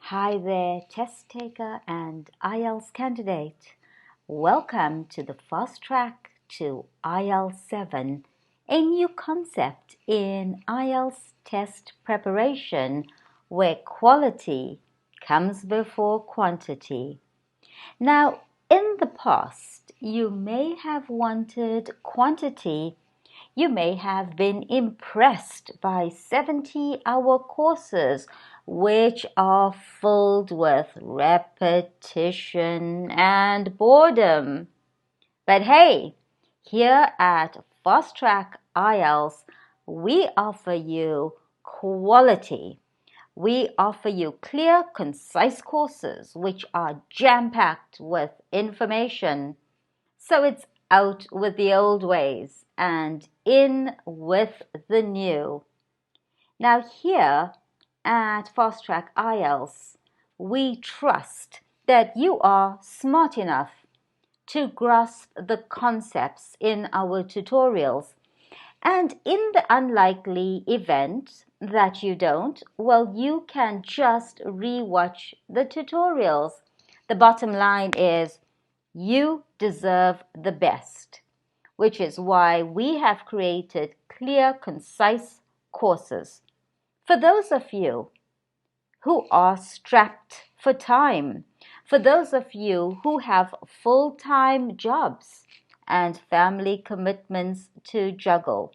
Hi there, test taker and IELTS candidate. Welcome to the fast track to IELTS 7, a new concept in IELTS test preparation where quality comes before quantity. Now, in the past, you may have wanted quantity. You may have been impressed by 70-hour courses which are filled with repetition and boredom. But hey, here at Fast Track IELTS, we offer you quality. We offer you clear, concise courses which are jam-packed with information. So it's out with the old ways and in with the new. Now here at Fast Track IELTS, we trust that you are smart enough to grasp the concepts in our tutorials. And in the unlikely event that you don't, well, you can just re-watch the tutorials. The bottom line is you deserve the best, which is why we have created clear, concise courses. For those of you who are strapped for time, for those of you who have full-time jobs and family commitments to juggle,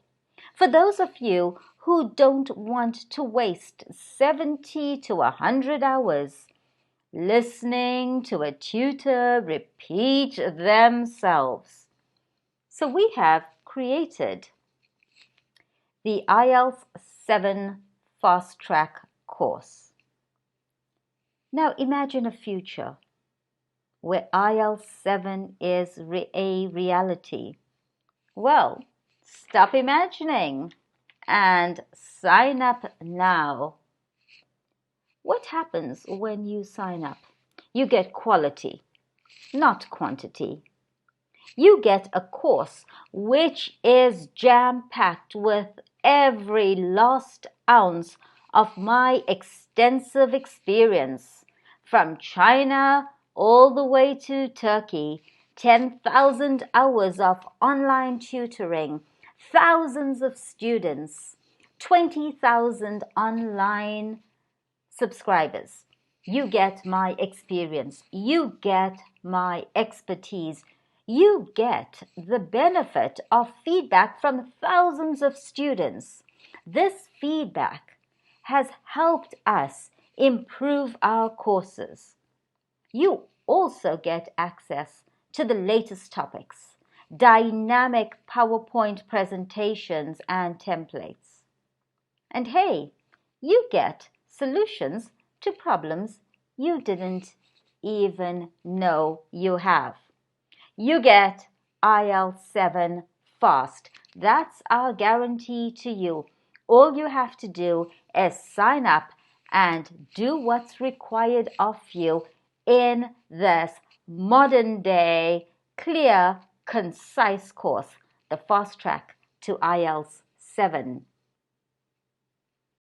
for those of you who don't want to waste 70 to 100 hours listening to a tutor repeat themselves. So we have created the IELTS 7 Fast Track course. Now imagine a future where IELTS 7 is a reality. Well, stop imagining and sign up now. What happens when you sign up? You get quality, not quantity. You get a course which is jam-packed with every last ounce of my extensive experience from China all the way to Turkey, 10,000 hours of online tutoring, thousands of students, 20,000 online subscribers. You get my experience. You get my expertise. You get the benefit of feedback from thousands of students. This feedback has helped us improve our courses. You also get access to the latest topics, dynamic PowerPoint presentations and templates. And hey, you get solutions to problems you didn't even know you have. You get IELTS 7 fast. That's our guarantee to you. All you have to do is sign up and do what's required of you in this modern day, clear, concise course, the Fast Track to IELTS 7.